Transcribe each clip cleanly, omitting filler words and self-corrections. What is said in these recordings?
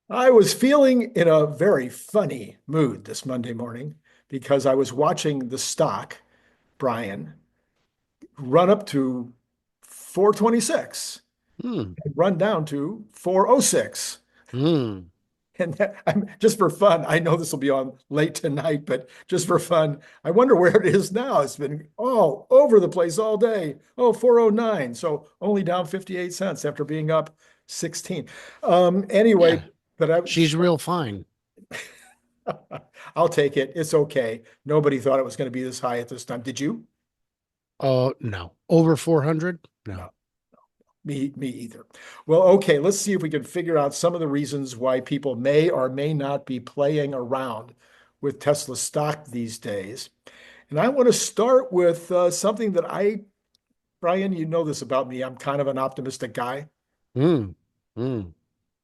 I was feeling in a very funny mood this Monday morning because I was watching the stock, Brian, run up to 426 Hmm. and run down to 406. Hmm. And just for fun, I know this will be on late tonight, but just for fun, I wonder where it is now. It's been all over the place all day. Oh, 409. So only down 58 cents after being up 16. Anyway, Yeah, but I she's real fine. I'll take it. It's okay. Nobody thought it was going to be this high at this time. Did you? Oh, no. Over 400? No, No. me either. Well, okay, let's see if we can figure out some of the reasons why people may or may not be playing around with Tesla stock these days. And I want to start with something that Brian, you know this about me. I'm kind of an optimistic guy. Hmm. Hmm.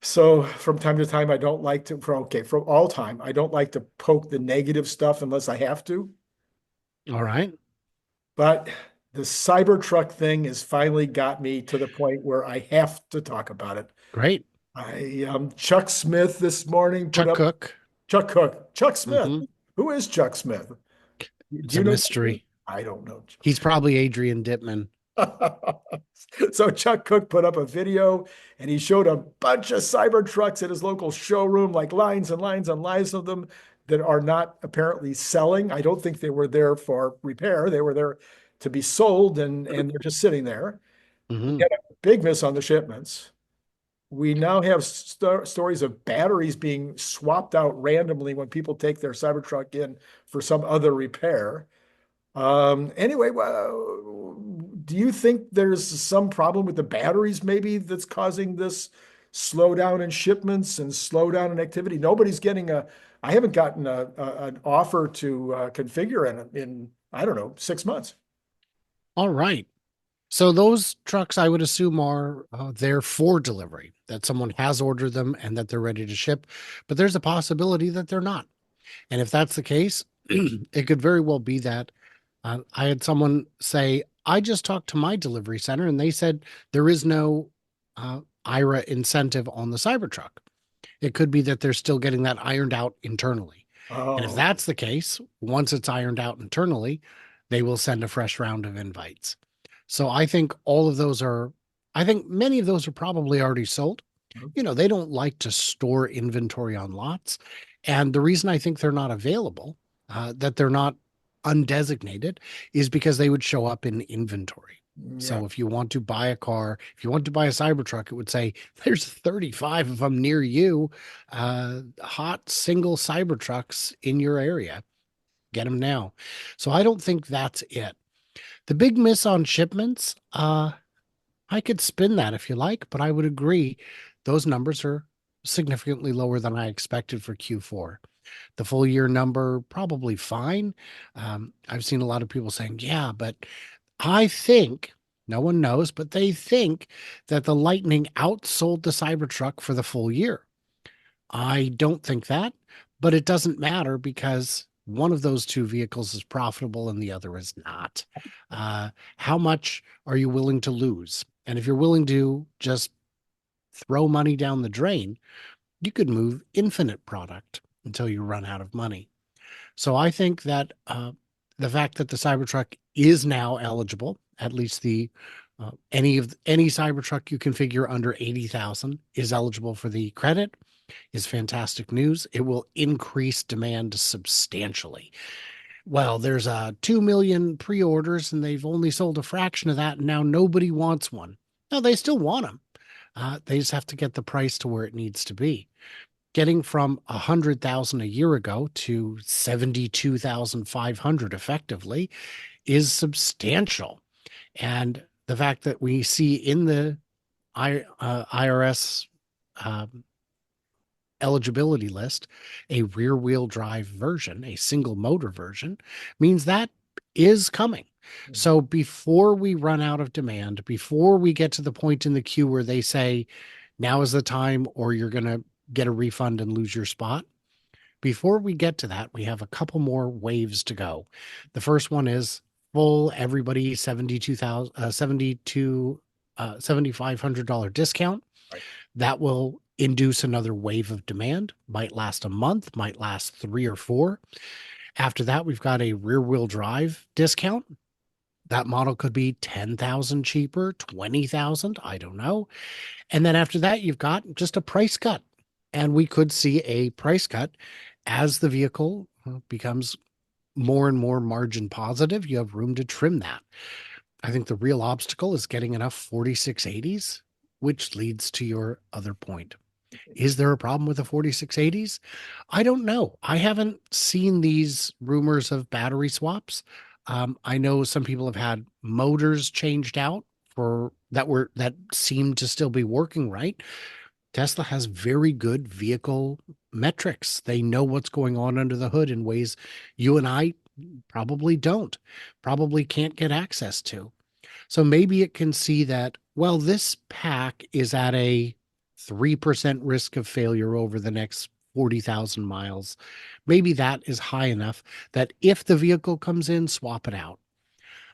So from time to time, I don't like to, from all time, I don't like to poke the negative stuff unless I have to. All right. But the Cybertruck thing has finally got me to the point where I have to talk about it. Great. Chuck Smith this morning put Chuck up Cook. Chuck Cook. Chuck Smith. Hmm. Who is Chuck Smith? It's Do a you know Chuck Smith? mystery. I don't know. He's probably Adrian Dittman. So Chuck Cook put up a video and he showed a bunch of Cybertrucks at his local showroom, like lines and lines and lines of them that are not apparently selling. I don't think they were there for repair. They were there to be sold and they're just sitting there. We Hmm. had a big miss on the shipments. We now have stories of batteries being swapped out randomly when people take their Cybertruck in for some other repair. Anyway, well, do you think there's some problem with the batteries maybe that's causing this slowdown in shipments and slowdown in activity? I haven't gotten an offer to configure in, I don't know, 6 months. All right. So those trucks, I would assume, are there for delivery, that someone has ordered them and that they're ready to ship. But there's a possibility that they're not. And if that's the case, it could very well be that I had someone say, I just talked to my delivery center and they said there is no IRA incentive on the Cybertruck. It could be that they're still getting that ironed out internally. And if Oh, that's the case, once it's ironed out internally, they will send a fresh round of invites. So I think many of those are probably already sold. You know, they don't like to store inventory on lots. And the reason I think they're not available, that they're not undesignated, is because they would show up in inventory. yeah. So if you want to buy a car, if you want to buy a Cybertruck, it would say there's 35 of them near you, hot single Cybertrucks in your area. Get them now. So I don't think that's it. The big miss on shipments, I could spin that if you like, but I would agree those numbers are significantly lower than I expected for Q4. The full year number, probably fine. I've seen a lot of people saying, yeah, but I think no one knows, but they think that the Lightning outsold the Cybertruck for the full year. I don't think that, but it doesn't matter because one of those two vehicles is profitable and the other is not. How much are you willing to lose? And if you're willing to just throw money down the drain, you could move infinite product until you run out of money. So I think that the fact that the Cybertruck is now eligible, at least the any Cybertruck you configure under 80,000 is eligible for the credit is fantastic news. It will increase demand substantially. Well, there's 2 million pre-orders and they've only sold a fraction of that. And now nobody wants one. No, they still want them. They just have to get the price to where it needs to be. Getting from 100,000 a year ago to 72,500 effectively is substantial. And the fact that we see in the IRS eligibility list a rear wheel drive version, a single motor version, means that is coming. So before we run out of demand, before we get to the point in the queue where they say, now is the time, or you're going to get a refund and lose your spot. Before we get to that, we have a couple more waves to go. The first one is full everybody 72,000 $7,500 discount. Right. That will induce another wave of demand, might last a month, might last 3 or 4. After that, we've got a rear wheel drive discount. That model could be 10,000 cheaper, 20,000, I don't know. And then after that, you've got just a price cut. And we could see a price cut as the vehicle becomes more and more margin positive. You have room to trim that. I think the real obstacle is getting enough 4680s, which leads to your other point. Is there a problem with the 4680s? I don't know. I haven't seen these rumors of battery swaps. I know some people have had motors changed out for that seem to still be working right. Tesla has very good vehicle metrics. They know what's going on under the hood in ways you and I probably don't, probably can't get access to. So maybe it can see that, well, this pack is at a 3% risk of failure over the next 40,000 miles. Maybe that is high enough that if the vehicle comes in, swap it out.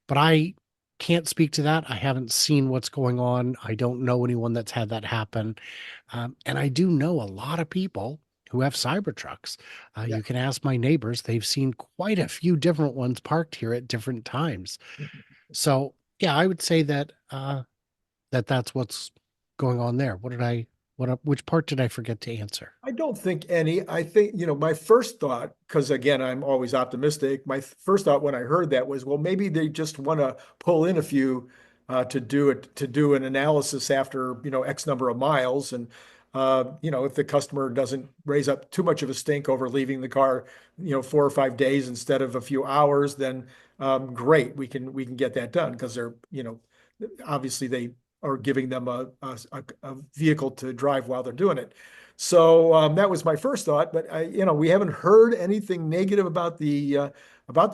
But I can't speak to that. I haven't seen what's going on. I don't know anyone that's had that happen. And I do know a lot of people who have Cybertrucks. Yeah. You can ask my neighbors. They've seen quite a few different ones parked here at different times. So yeah, I would say that that's what's going on there. Which part did I forget to answer? I don't think any. I think, my first thought, because again, I'm always optimistic. My first thought when I heard that was, well, maybe they just want to pull in a few to do an analysis after, X number of miles. And, if the customer doesn't raise up too much of a stink over leaving the car, 4 or 5 days instead of a few hours, then great, we can get that done because they're, obviously they are giving them a vehicle to drive while they're doing it. So that was my first thought, but we haven't heard anything negative about the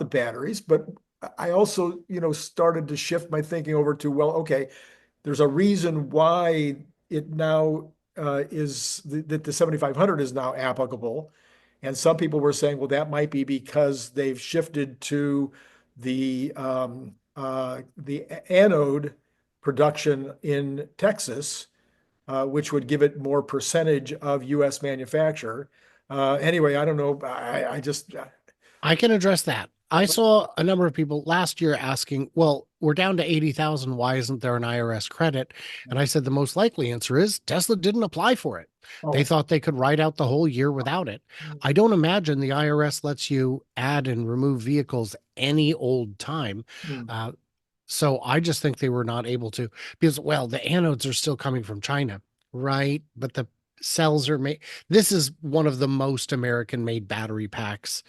batteries. But I also, started to shift my thinking over to, well, okay, there's a reason why it now that the 7500 is now applicable. And some people were saying, well, that might be because they've shifted to the anode production in Texas, which would give it more percentage of U.S. manufacture. Anyway, I don't know. I just I can address that. I saw a number of people last year asking, well, we're down to 80,000. Why isn't there an IRS credit? And I said the most likely answer is Tesla didn't apply for it. They oh, thought they could ride out the whole year without it. I don't imagine the IRS lets you add and remove vehicles any old time. hmm, Uh, so I just think they were not able to because, well, the anodes are still coming from China, right? But the cells are made. This is one of the most American made battery packs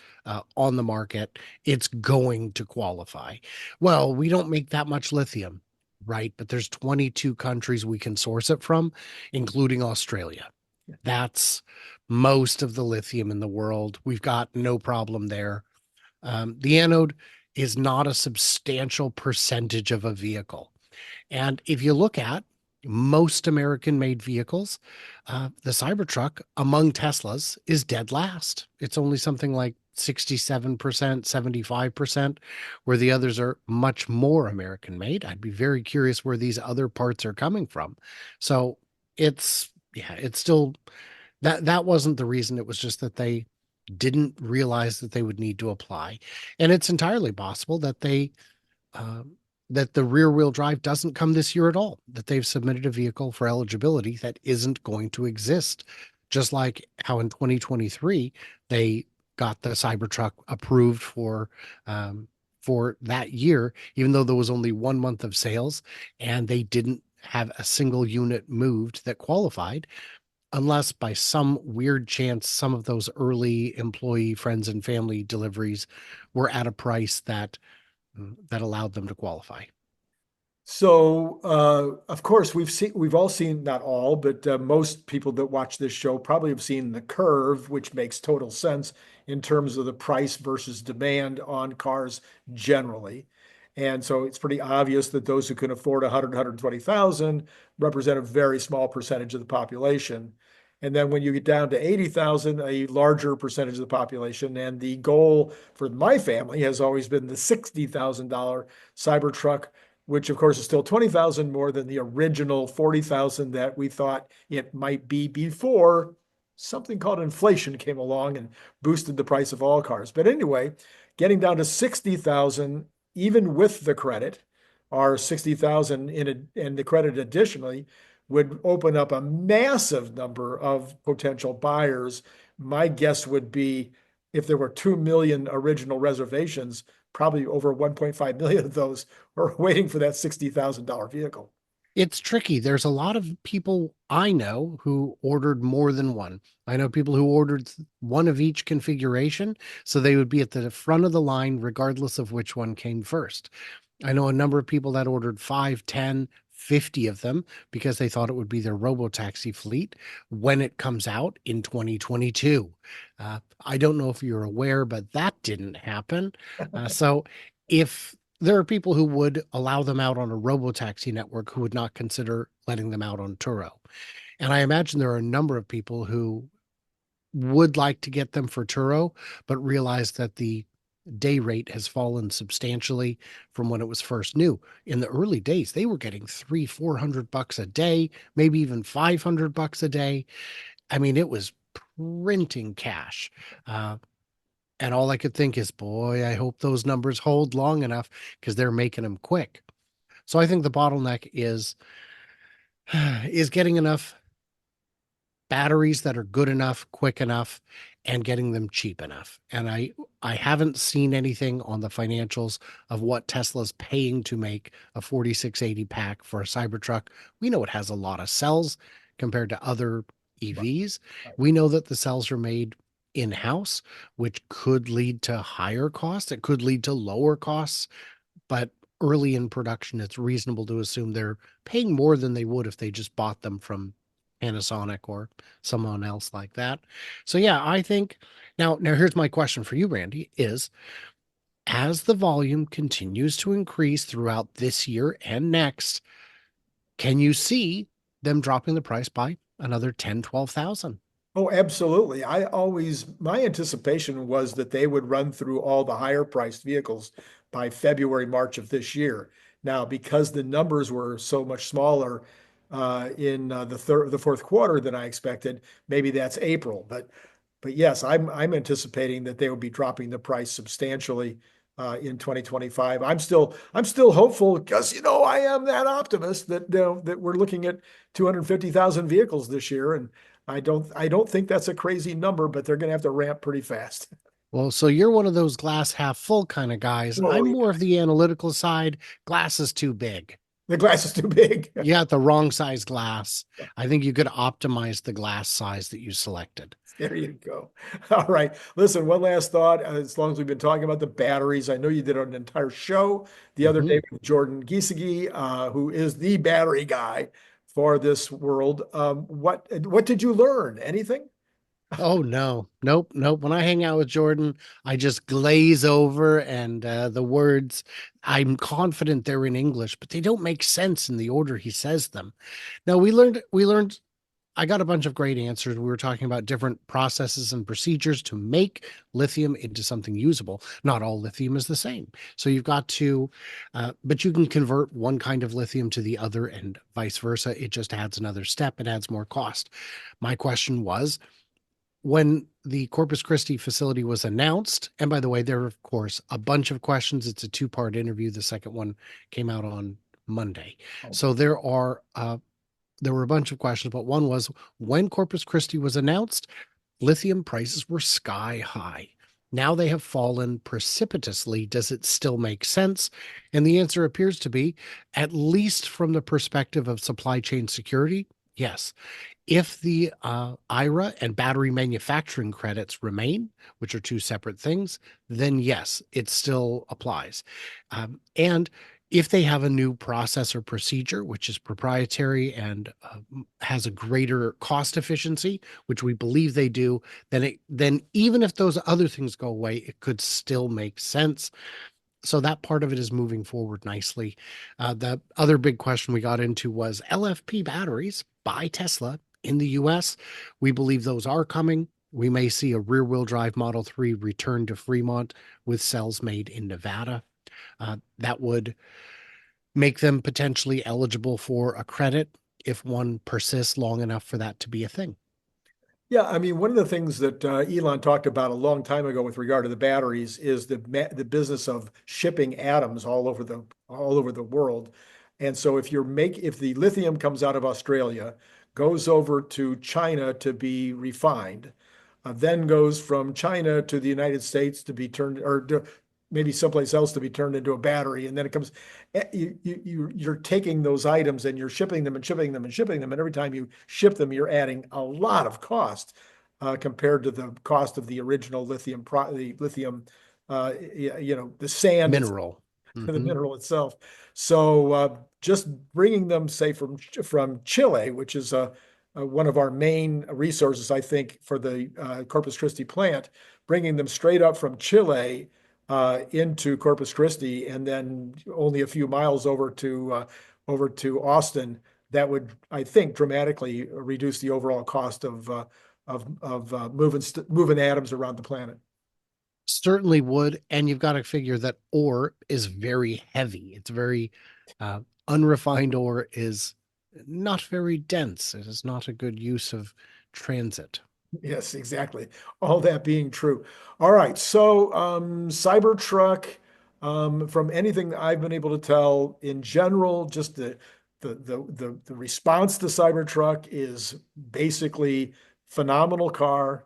on the market. It's going to qualify. Well, we don't make that much lithium, right? But there's 22 countries we can source it from, including Australia. That's most of the lithium in the world. We've got no problem there. The anode is not a substantial percentage of a vehicle. And if you look at most American made vehicles, the Cybertruck among Teslas is dead last. It's only something like 67%, 75%, where the others are much more American made. I'd be very curious where these other parts are coming from. So it's still that wasn't the reason. It was just that they didn't realize that they would need to apply. And it's entirely possible that uh, that the rear wheel drive doesn't come this year at all, that they've submitted a vehicle for eligibility that isn't going to exist. Just like how in 2023, they got the Cybertruck approved for that year, even though there was only 1 month of sales and they didn't have a single unit moved that qualified unless by some weird chance some of those early employee friends and family deliveries were at a price that allowed them to qualify. So, of course, we've all seen, not all, but most people that watch this show probably have seen the curve, which makes total sense in terms of the price versus demand on cars generally. And so it's pretty obvious that those who can afford 100, 120,000 represent a very small percentage of the population. And then when you get down to 80,000, a larger percentage of the population. And the goal for my family has always been the $60,000 Cybertruck which of course is still 20,000 more than the original 40,000 that we thought it might be before something called inflation came along and boosted the price of all cars. But anyway, getting down to 60,000, even with the credit, or 60,000 in the credit additionally, would open up a massive number of potential buyers. My guess would be if there were 2 million original reservations, probably over 1.5 million of those were waiting for that $60,000 vehicle. It's tricky. There's a lot of people I know who ordered more than one. I know people who ordered one of each configuration, so they would be at the front of the line regardless of which one came first. I know a number of people that ordered 5, 10, 50 of them because they thought it would be their robotaxi fleet when it comes out in 2022. I don't know if you're aware, but that didn't happen. So if there are people who would allow them out on a robotaxi network who would not consider letting them out on Turo. And I imagine there are a number of people who would like to get them for Turo, but realize that the day rate has fallen substantially from when it was first new. In the early days, they were getting $300-400 a day, maybe even $500 a day. I mean, it was printing cash. And all I could think is, boy, I hope those numbers hold long enough because they're making them quick. So I think the bottleneck is getting enough batteries that are good enough, quick enough, and getting them cheap enough. And I haven't seen anything on the financials of what Tesla's paying to make a 4680 pack for a Cybertruck. We know it has a lot of cells compared to other EVs. We know that the cells are made in-house, which could lead to higher costs. It could lead to lower costs, but early in production, it's reasonable to assume they're paying more than they would if they just bought them from Panasonic or someone else like that. So yeah, I think now here's my question for you, Randy, is as the volume continues to increase throughout this year and next, can you see them dropping the price by another 10, 12,000? Oh, absolutely. My anticipation was that they would run through all the higher priced vehicles by February, March of this year. Now, because the numbers were so much smaller in the fourth quarter than I expected, maybe that's April. But yes, I'm anticipating that they will be dropping the price substantially in 2025. I'm still hopeful because I am that optimist that that we're looking at 250,000 vehicles this year, and I don't think that's a crazy number, but they're going to have to ramp pretty fast. Well, so you're one of those glass half full kind of guys. Oh, I'm yeah. more of the analytical side. Glass is too big. The glass is too big. You got the wrong size glass. I think you could optimize the glass size that you selected. There you go. All right. Listen, one last thought. As long as we've been talking about the batteries, I know you did an entire show the other day with Jordan 𝐑𝐚𝐬𝐲, who is the battery guy for this world. What did you learn? Anything? Oh no, nope, nope. When I hang out with Jordan, I just glaze over and the words, I'm confident they're in English, but they don't make sense in the order he says them. Now we learned I got a bunch of great answers. We were talking about different processes and procedures to make lithium into something usable. Not all lithium is the same. So you've got to, but you can convert one kind of lithium to the other and vice versa. It just adds another step. It adds more cost. My question was, when the Corpus Christi facility was announced, and by the way, there are, of course, a bunch of questions. It's a two-part interview. The second one came out on Monday. So there were a bunch of questions, but one was when Corpus Christi was announced, lithium prices were sky high. Now they have fallen precipitously. Does it still make sense? And the answer appears to be, at least from the perspective of supply chain security, yes. If the IRA and battery manufacturing credits remain, which are two separate things, then yes, it still applies. And if they have a new process or procedure, which is proprietary and has a greater cost efficiency, which we believe they do, then even if those other things go away, it could still make sense. So that part of it is moving forward nicely. The other big question we got into was LFP batteries by Tesla in the US. We believe those are coming. We may see a rear-wheel drive Model 3 return to Fremont with cells made in Nevada. That would make them potentially eligible for a credit if one persists long enough for that to be a thing. Yeah, I mean, one of the things that Elon talked about a long time ago with regard to the batteries is the business of shipping atoms all over the world. And so if the lithium comes out of Australia, goes over to China to be refined, then goes from China to the United States to be turned, maybe someplace else to be turned into a battery, and then it comes. You're taking those items and you're shipping them and shipping them and shipping them, and every time you ship them, you're adding a lot of cost compared to the cost of the original the lithium, the sand, Mineral. the Hmm. mineral itself. So just bringing them, say, from Chile, which is one of our main resources, I think, for the Corpus Christi plant, bringing them straight up from Chile into Corpus Christi, and then only a few miles over to Austin, that would, I think, dramatically reduce the overall cost of moving atoms around the planet. Certainly would. And you've got to figure that ore is very heavy. It's very uh, unrefined ore is not very dense. It is not a good use of transit. Yes, exactly. All that being true. All right. So, Cybertruck, from anything that I've been able to tell in general, just the response to Cybertruck is basically phenomenal car,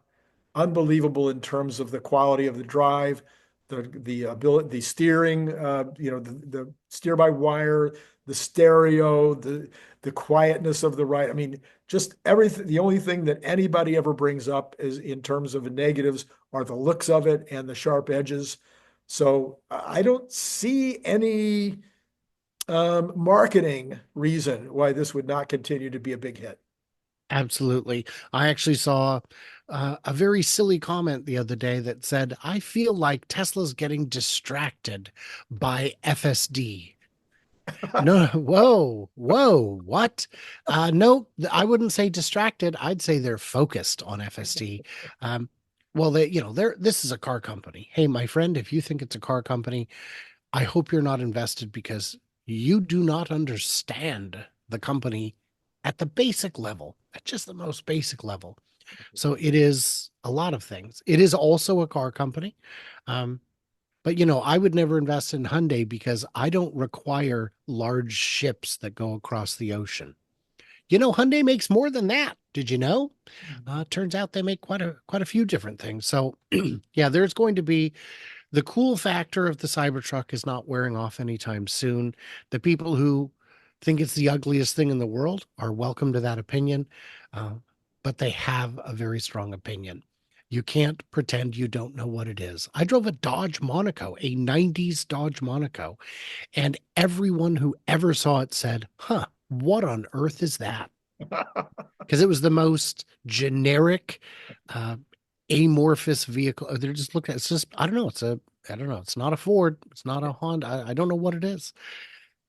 unbelievable in terms of the quality of the drive, the ability, the steering, the steer by wire, the stereo, the quietness of the ride. I mean, just everything. The only thing that anybody ever brings up is in terms of the negatives are the looks of it and the sharp edges. So I don't see any marketing reason why this would not continue to be a big hit. Absolutely. I actually saw a very silly comment the other day that said, I feel like Tesla's getting distracted by FSD. No, whoa, what? No, I wouldn't say distracted. I'd say they're focused on FSD. Um, well, this is a car company. Hey, my friend, if you think it's a car company, I hope you're not invested because you do not understand the company at the basic level, at just the most basic level. So it is a lot of things. It is also a car company. Um, but I would never invest in Hyundai because I don't require large ships that go across the ocean. Hyundai makes more than that. Did you know? Turns out they make quite a few different things. So yeah, there's going to be the cool factor of the Cybertruck is not wearing off anytime soon. The people who think it's the ugliest thing in the world are welcome to that opinion, uh, but they have a very strong opinion. You can't pretend you don't know what it is. I drove a Dodge Monaco, a 90s Dodge Monaco, and everyone who ever saw it said, huh, what on earth is that? Because it was the most generic, uh, amorphous vehicle. They're just looking at it's just, I don't know. It's not a Ford. It's not a Honda. I don't know what it is.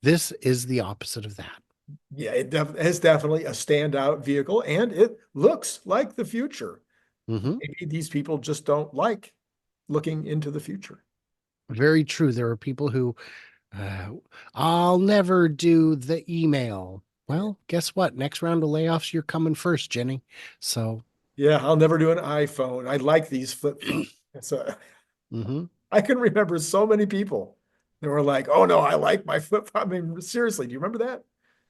This is the opposite of that. Yeah, it's definitely a standout vehicle, and it looks like the future. Hmm. Maybe these people just don't like looking into the future. Very true. There are people who, uh, I'll never do the email. Well, guess what? Next round of layoffs, you're coming first, Jenny. So, Yeah, I'll never do an iPhone. I like these flip phones. mhm. I can remember so many people that were like, "Oh no, I like my flip phone." I mean, seriously, do you remember that?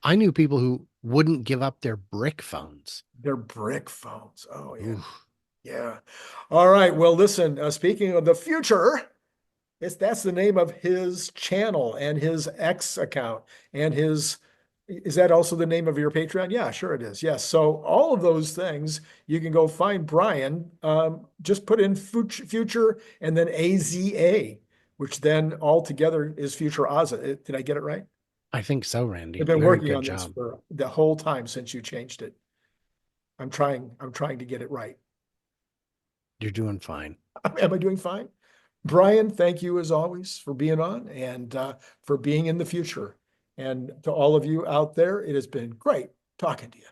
I knew people who wouldn't give up their brick phones. They're brick phones. Oh yeah, Ooh. yeah. All right. Well, listen. Speaking of the future, that's the name of his channel and his X account and his. Is that also the name of your Patreon? Yeah, sure it is. Yes. So all of those things you can go find Brian. Just put in future and then AZA, which then all together is FutureAZA. Did I get it right? I think so, I've Randy. been Very working good on this job. for the whole time since you changed it. I'm trying to get it right. You're doing fine. Am I doing fine? Brian, thank you as always for being on and for being in the future. And to all of you out there, it has been great talking to you.